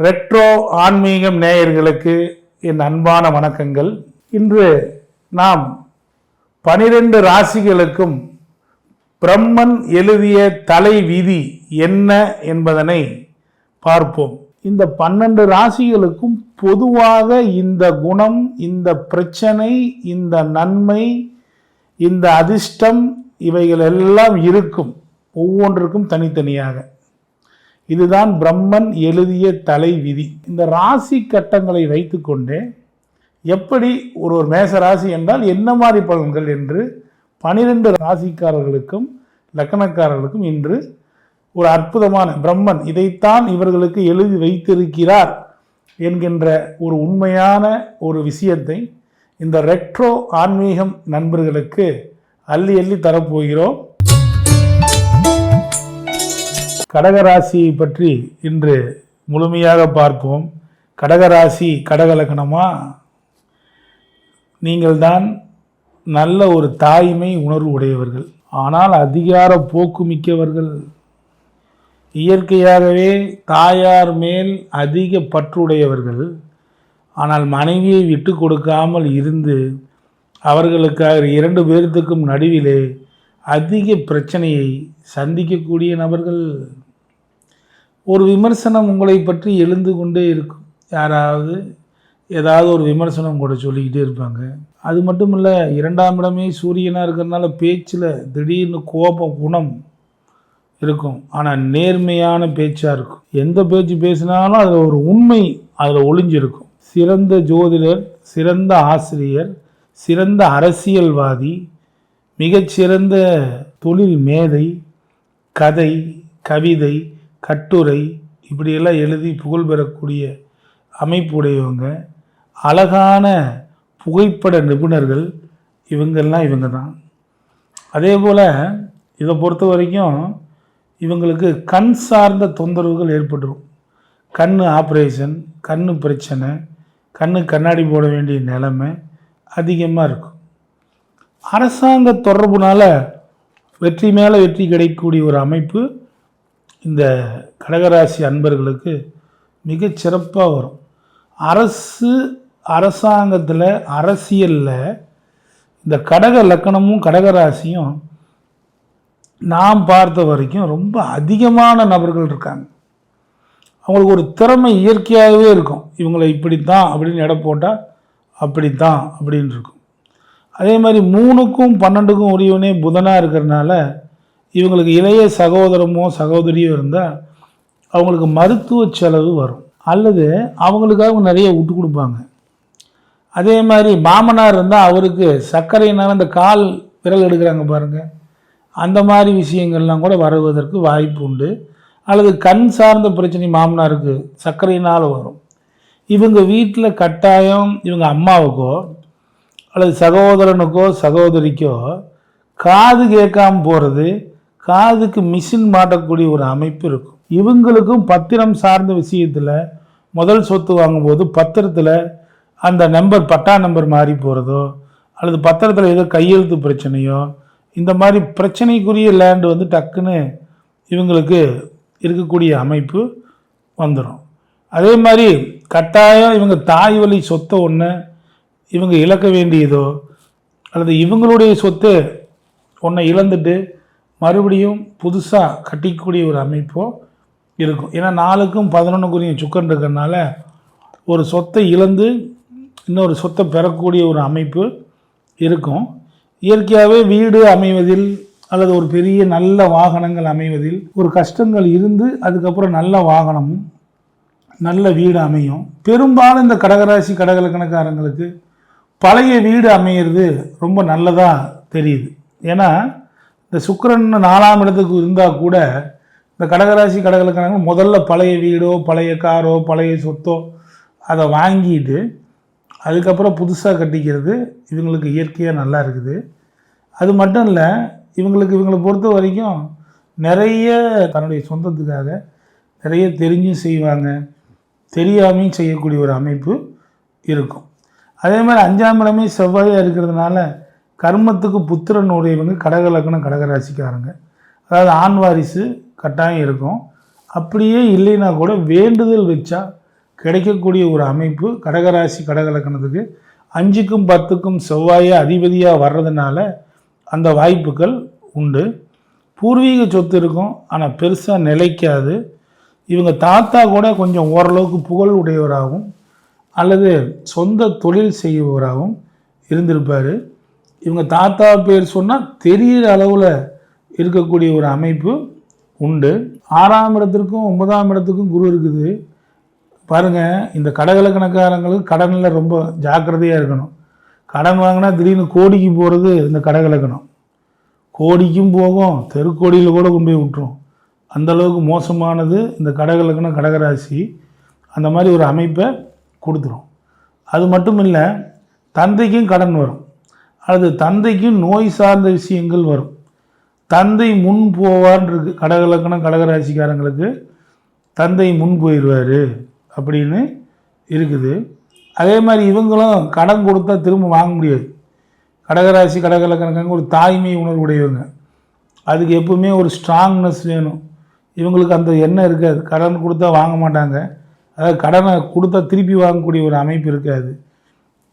Retro ஆன்மீகம் நேயர்களுக்கு என் அன்பான வணக்கங்கள். இன்று நாம் 12 ராசிகளுக்கும் பிரம்மன் எழுதிய தலை விதி என்ன என்பதனை பார்ப்போம். இந்த 12 ராசிகளுக்கும் பொதுவாக இந்த குணம், இந்த பிரச்சனை, இந்த நன்மை, இந்த அதிர்ஷ்டம் இவைகள் எல்லாம் இருக்கும், ஒவ்வொன்றுக்கும் தனித்தனியாக. இதுதான் பிரம்மன் எழுதிய தலை விதி. இந்த ராசி கட்டங்களை வைத்துக்கொண்டே எப்படி ஒரு மேச ராசி என்றால் என்ன மாதிரி பலன்கள் என்று 12 ராசிக்காரர்களுக்கும் லக்கணக்காரர்களுக்கும் இன்று ஒரு அற்புதமான பிரம்மன் இதைத்தான் இவர்களுக்கு எழுதி வைத்திருக்கிறார் என்கின்ற ஒரு உண்மையான ஒரு விஷயத்தை இந்த ரெட்ரோ ஆன்மீகம் நண்பர்களுக்கு அள்ளி அள்ளி தரப்போகிறோம். கடகராசியை பற்றி இன்று முழுமையாக பார்ப்போம். கடகராசி கடகலக்கணமா? நீங்கள்தான் நல்ல ஒரு தாய்மை உணர்வு உடையவர்கள், ஆனால் அதிகார போக்கு மிக்கவர்கள். இயற்கையாகவே தாயார் மேல் அதிக பற்றுடையவர்கள். ஆனால் மனைவியை விட்டு கொடுக்காமல் இருந்து அவர்களுக்காக 2 பேர்த்துக்கும் நடுவிலே அதிக பிரச்சனையை சந்திக்கக்கூடிய நபர்கள். ஒரு விமர்சனம் உங்களை பற்றி எழுந்து கொண்டே இருக்கும். யாராவது ஏதாவது ஒரு விமர்சனம் கூட சொல்லிக்கிட்டே இருப்பாங்க. அது மட்டும் இல்லை, 2ஆம் இடமே சூரியனாக இருக்கிறதுனால பேச்சில் திடீர்னு கோபம் குணம் இருக்கும். ஆனால் நேர்மையான பேச்சாக இருக்கும். எந்த பேச்சு பேசினாலும் அதில் ஒரு உண்மை அதில் ஒளிஞ்சிருக்கும். சிறந்த ஜோதிடர், சிறந்த ஆசிரியர், சிறந்த அரசியல்வாதி, மிகச்சிறந்த தொழில் மேதை, கதை, கவிதை, கட்டுரை இப்படியெல்லாம் எழுதி புகழ் பெறக்கூடிய அமைப்புடையவங்க, அழகான புகைப்பட நிபுணர்கள், இவங்க தான். அதே போல் இதை பொறுத்த வரைக்கும் இவங்களுக்கு கண் சார்ந்த தொந்தரவுகள் ஏற்பட்டுரும். கண் ஆப்ரேஷன், கண் பிரச்சனை, கண்ணாடி போட வேண்டிய நிலைமை அதிகமாக இருக்கும். அரசாங்க தொடர்புனால வெற்றி மேலே வெற்றி கிடைக்கக்கூடிய ஒரு அமைப்பு இந்த கடகராசி அன்பர்களுக்கு மிகச் சிறப்பாக வரும். அரசாங்கத்தில் அரசியலில் இந்த கடக லக்கணமும் கடகராசியும் நாம் பார்த்த வரைக்கும் ரொம்ப அதிகமான நபர்கள் இருக்காங்க. அவங்களுக்கு ஒரு திறமை இயற்கையாகவே இருக்கும். இவங்களை இப்படித்தான் அப்படின்னு எடை போட்டால் அப்படித்தான் அப்படின்னு இருக்கும். அதே மாதிரி 3க்கும் 12க்கும் உரியவனே புதனாக இருக்கிறதுனால இவங்களுக்கு இளைய சகோதரமோ சகோதரியோ இருந்தால் அவங்களுக்கு மருத்துவ செலவு வரும், அல்லது அவங்களுக்காக நிறைய விட்டு கொடுப்பாங்க. அதே மாதிரி மாமனார் இருந்தால் அவருக்கு சர்க்கரையினால் அந்த கால் விரல் எடுக்கிறாங்க பாருங்கள், அந்த மாதிரி விஷயங்கள்லாம் கூட வருவதற்கு வாய்ப்பு உண்டு. அல்லது கண் சார்ந்த பிரச்சனை மாமனாருக்கு சர்க்கரையினால் வரும். இவங்க வீட்டில் கட்டாயம் இவங்க அம்மாவுக்கோ அல்லது சகோதரனுக்கோ சகோதரிக்கோ காது கேட்காமல் போகிறது, காதுக்கு மிஷின் மாட்டக்கூடிய ஒரு அமைப்பு இருக்கும். இவங்களுக்கும் பத்திரம் சார்ந்த விஷயத்தில் முதல் சொத்து வாங்கும்போது பத்திரத்தில் அந்த நம்பர் பட்டா நம்பர் மாறி போகிறதோ அல்லது பத்திரத்தில் ஏதோ கையெழுத்து பிரச்சனையோ இந்த மாதிரி பிரச்சனைக்குரிய லேண்டு டக்குன்னு இவங்களுக்கு இருக்கக்கூடிய அமைப்பு வந்துடும். அதே மாதிரி கட்டாயம் இவங்க தாய் வழி சொத்தை ஒன்று இவங்க இழக்க வேண்டியதோ அல்லது இவங்களுடைய சொத்து ஒன்றை இழந்துட்டு மறுபடியும் புதுசாக கட்டிக்கூடிய ஒரு அமைப்போ இருக்கும். ஏன்னா 4க்கும் 11க்குரிய சுக்கன் இருக்கிறதுனால ஒரு சொத்தை இழந்து இன்னொரு சொத்தை பெறக்கூடிய ஒரு அமைப்பு இருக்கும். இயற்கையாகவே வீடு அமைவதில் அல்லது ஒரு பெரிய நல்ல வாகனங்கள் அமைவதில் ஒரு கஷ்டங்கள் இருந்து அதுக்கப்புறம் நல்ல வாகனமும் நல்ல வீடு அமையும். பெரும்பாலும் இந்த கடகராசி கடகலக்கணக்காரங்களுக்கு பழைய வீடு அமையிறது ரொம்ப நல்லதாக தெரியுது. ஏன்னா இந்த சுக்கிரன் 4ஆம் இடத்துக்கு இருந்தால் கூட இந்த கடகராசி கடகலக்கணங்க முதல்ல பழைய வீடோ பழைய காரோ பழைய சொத்தோ அதை வாங்கிட்டு அதுக்கப்புறம் புதுசாக கட்டிக்கிறது இவங்களுக்கு இயற்கையாக நல்லா இருக்குது. அது மட்டும் இல்லை, இவங்களை பொறுத்த வரைக்கும் நிறைய தன்னுடைய சொந்தத்துக்காக நிறைய தெரிஞ்சும் செய்வாங்க, தெரியாமையும் செய்யக்கூடிய ஒரு அமைப்பு இருக்கும். அதே மாதிரி 5ஆம் இடமே செவ்வாயாக இருக்கிறதுனால கர்மத்துக்கு புத்திரன் உடையவங்க கடகலக்கணம் கடகராசிக்காரங்க. அதாவது ஆண் வாரிசு கட்டாயம் இருக்கும். அப்படியே இல்லைன்னா கூட வேண்டுதல் வச்சா கிடைக்கக்கூடிய ஒரு அமைப்பு கடகராசி கடகலக்கணத்துக்கு 5க்கும் 10க்கும் செவ்வாயை அதிபதியாக வர்றதுனால அந்த வாய்ப்புகள் உண்டு. பூர்வீக சொத்து இருக்கும், ஆனால் பெருசாக நிலைக்காது. இவங்க தாத்தா கூட கொஞ்சம் ஓரளவுக்கு புகழ் உடையவராகவும் அல்லது சொந்த தொழில் செய்பவராகவும் இருந்திருப்பார். இவங்க தாத்தா பேர் சொன்னால் தெரிகிற அளவில் இருக்கக்கூடிய ஒரு அமைப்பு உண்டு. 6ஆம் இடத்திற்கும் 9ஆம் இடத்துக்கும் குரு இருக்குது. பாருங்கள், இந்த கடகலக்கணக்காரங்களுக்கு கடனில் ரொம்ப ஜாக்கிரதையாக இருக்கணும். கடன் வாங்கினா திடீர்னு கோடிக்கு போகிறது இந்த கடகலக்கணம். கோடிக்கும் போகும், தெருக்கோடியில் கூட கொண்டு போய் விட்டுரும். அந்தளவுக்கு மோசமானது இந்த கடகலக்கணம் கடகராசி. அந்த மாதிரி ஒரு அமைப்பை கொடுத்துரும். அது மட்டும் இல்லை, தந்தைக்கும் கடன் வரும், அல்லது தந்தைக்கும் நோய் சார்ந்த விஷயங்கள் வரும். தந்தை முன் போவார்னு இருக்கு. கடகலக்கணம் கடகராசிக்காரங்களுக்கு தந்தை முன் போயிடுவார் அப்படின்னு இருக்குது. அதே மாதிரி இவங்களும் கடன் கொடுத்தா திரும்ப வாங்க முடியாது. கடகராசி கடகலக்கணக்காரங்க ஒரு தாய்மை உணர்வுடையவங்க. அதுக்கு எப்பவுமே ஒரு ஸ்ட்ராங்னஸ் வேணும். இவங்களுக்கு அந்த எண்ணம் இருக்காது. கடன் கொடுத்தா வாங்க மாட்டாங்க. அதாவது கடனை கொடுத்தா திருப்பி வாங்கக்கூடிய ஒரு அமைப்பு இருக்காது.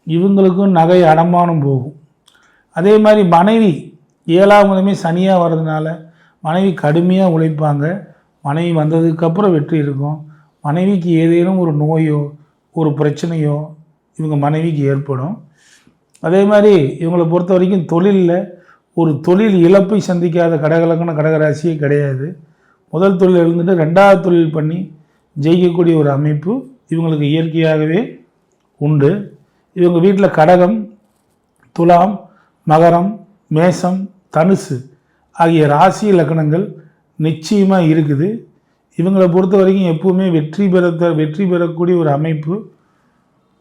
இவங்களுக்கும் நகை அடமானம் போகும். அதே மாதிரி மனைவி 7ஆம் இடமே சனியாக வர்றதுனால மனைவி கடுமையாக உழைப்பாங்க. மனைவி வந்ததுக்கப்புறம் வெற்றி இருக்கும். மனைவிக்கு ஏதேனும் ஒரு நோயோ ஒரு பிரச்சனையோ இவங்க மனைவிக்கு ஏற்படும். அதே மாதிரி இவங்களை பொறுத்த வரைக்கும் தொழிலில் ஒரு தொழில் இழப்பை சந்திக்காத கடகலக்கண கடகராசியே கிடையாது. முதல் தொழில் எழுந்துட்டு 2வது தொழில் பண்ணி ஜெயிக்கக்கூடிய ஒரு அமைப்பு இவங்களுக்கு இயற்கையாகவே உண்டு. இவங்க வீட்டில் கடகம், துலாம், மகரம், மேசம், தனுசு ஆகிய ராசி லக்கணங்கள் நிச்சயமாக இருக்குது. இவங்களை பொறுத்த வரைக்கும் எப்பவுமே வெற்றி பெறக்கூடிய ஒரு அமைப்பு.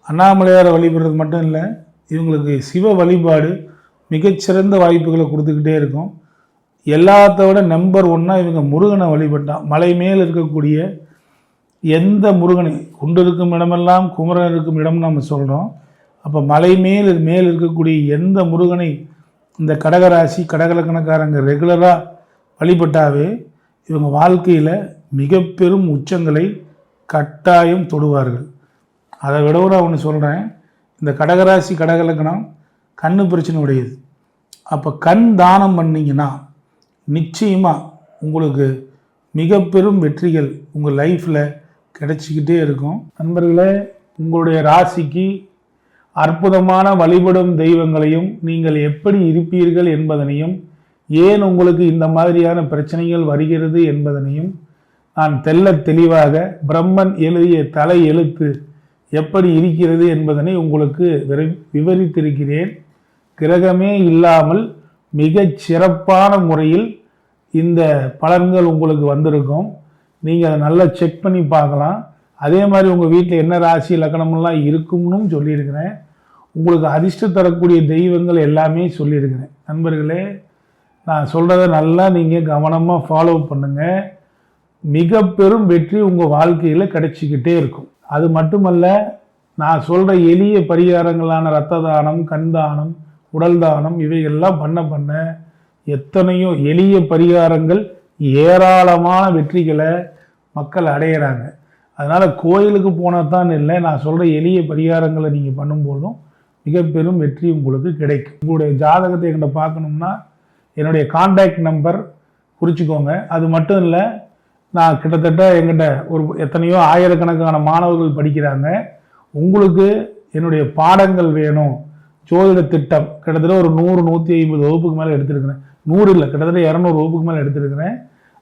அண்ணாமலையாரை வழிபடுறது மட்டும் இல்லை, இவங்களுக்கு சிவ வழிபாடு மிகச்சிறந்த வாய்ப்புகளை கொடுத்துக்கிட்டே இருக்கும். எல்லாத்தோட நம்பர் 1 இவங்க முருகனை வழிபட்டால், மலை மேல் இருக்கக்கூடிய எந்த முருகனை, குண்டு இருக்கும் இடமெல்லாம் குமரன் இருக்கும் இடம்னு நம்ம சொல்கிறோம். அப்போ மலை மேல் இருக்கக்கூடிய எந்த முருகனை இந்த கடகராசி கடகலக்கணக்காரங்க ரெகுலராக வழிபட்டாவே இவங்க வாழ்க்கையில் மிக பெரும் உச்சங்களை கட்டாயம் தொடுவார்கள். அதை விடவும் நான் ஒன்று சொல்கிறேன், இந்த கடகராசி கடகலக்கணம் கண்ணு பிரச்சனை உடையது. அப்போ கண் தானம் பண்ணிங்கன்னா நிச்சயமாக உங்களுக்கு மிக பெரும் வெற்றிகள் உங்கள் லைஃப்பில் கிடைச்சிக்கிட்டே இருக்கும். நண்பர்களே, உங்களுடைய ராசிக்கு அற்புதமான வழிபடும் தெய்வங்களையும் நீங்கள் எப்படி இருப்பீர்கள் என்பதனையும், ஏன் உங்களுக்கு இந்த மாதிரியான பிரச்சனைகள் வருகிறது என்பதனையும் நான் தெளிவாக பிரம்மன் எழுதிய தலை எழுத்து எப்படி இருக்கிறது என்பதனை உங்களுக்கு விவரித்திருக்கிறேன். கிரகமே இல்லாமல் மிகச் சிறப்பான முறையில் இந்த பலன்கள் உங்களுக்கு வந்திருக்கும். நீங்கள் அதை நல்லா செக் பண்ணி பார்க்கலாம். அதே மாதிரி உங்கள் வீட்டில் என்ன ராசி லக்கணமெல்லாம் இருக்கும்னு சொல்லியிருக்கிறேன். உங்களுக்கு அதிர்ஷ்டம் தரக்கூடிய தெய்வங்கள் எல்லாமே சொல்லியிருக்கிறேன். நண்பர்களே, நான் சொல்கிறத நல்லா நீங்கள் கவனமாக ஃபாலோ பண்ணுங்கள். மிக பெரும் வெற்றி உங்கள் வாழ்க்கையில் கிடைச்சிக்கிட்டே இருக்கும். அது மட்டுமல்ல, நான் சொல்கிற எளிய பரிகாரங்களான இரத்த தானம், கண் தானம், உடல் தானம் இவையெல்லாம் பண்ண எத்தனையோ எளிய பரிகாரங்கள் ஏராளமான வெற்றிகளை மக்கள் அடையிறாங்க. அதனால் கோயிலுக்கு போனால் தான் இல்லை, நான் சொல்கிற எளிய பரிகாரங்களை நீங்கள் பண்ணும்போதும் மிக பெரும் வெற்றி உங்களுக்கு கிடைக்கும். உங்களுடைய ஜாதகத்தை என்கிட்ட பார்க்கணும்னா என்னுடைய கான்டாக்ட் நம்பர் குறிச்சிக்கோங்க. அது மட்டும் இல்லை, நான் கிட்டத்தட்ட எங்கிட்ட ஒரு எத்தனையோ ஆயிரக்கணக்கான மாணவர்கள் படிக்கிறாங்க. உங்களுக்கு என்னுடைய பாடங்கள் வேணும், ஜோதிட திட்டம் கிட்டத்தட்ட ஒரு 100-150 வகுப்புக்கு மேலே எடுத்திருக்கிறேன். 100 இல்லை, கிட்டத்தட்ட 200 வகுப்புக்கு மேலே எடுத்திருக்கிறேன்.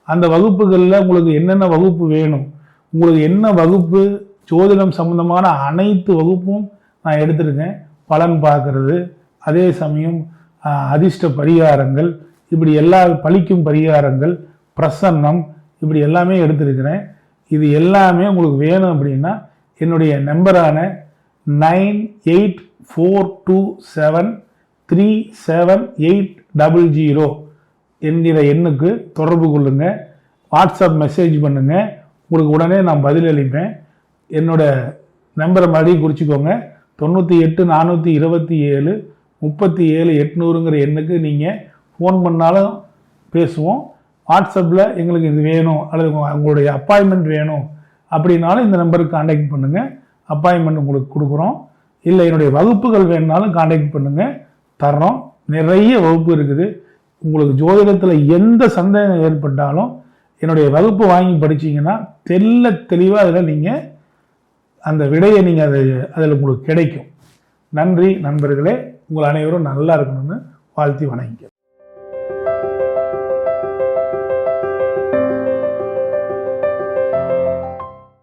அந்த வகுப்புகளில் உங்களுக்கு என்னென்ன வகுப்பு வேணும், உங்களுக்கு என்ன வகுப்பு, ஜோதிடம் சம்பந்தமான அனைத்து வகுப்பும் நான் எடுத்திருக்கேன். பலன் பார்க்கறது, அதே சமயம் அதிர்ஷ்ட பரிகாரங்கள், இப்படி எல்லா பலிக்கும் பரிகாரங்கள், பிரசன்னம், இப்படி எல்லாமே எடுத்திருக்கிறேன். இது எல்லாமே உங்களுக்கு வேணும் அப்படின்னா என்னுடைய நம்பரான 9842737800 என்கிற எண்ணுக்கு தொடர்பு கொள்ளுங்கள். வாட்ஸ்அப் மெசேஜ் பண்ணுங்கள், உங்களுக்கு உடனே நான் பதிலளிப்பேன். என்னோட நம்பரை மறுபடியும் குறிச்சிக்கோங்க, 98422737 எண்ணுக்கு நீங்கள் ஃபோன் பண்ணாலும் பேசுவோம். வாட்ஸ்அப்பில் எங்களுக்கு இது வேணும் அல்லது உங்களுடைய அப்பாயின்மெண்ட் வேணும் அப்படின்னாலும் இந்த நம்பருக்கு கான்டாக்ட் பண்ணுங்கள். அப்பாயின்மெண்ட் உங்களுக்கு கொடுக்குறோம். இல்லை என்னுடைய வகுப்புகள் வேணுனாலும் காண்டாக்ட் பண்ணுங்கள், தர்றோம். நிறைய வகுப்பு இருக்குது. உங்களுக்கு ஜோதிடத்தில் எந்த சந்தேகம் ஏற்பட்டாலும் என்னுடைய வகுப்பு வாங்கி படிச்சிங்கன்னா தெளிவாக அதில் நீங்கள் அந்த விடையை நீங்கள் அதில் உங்களுக்கு கிடைக்கும். நன்றி நண்பர்களே. உங்கள் அனைவரும் நல்லா இருக்கணும்னு வாழ்த்தி வணங்கிக்கிறேன்.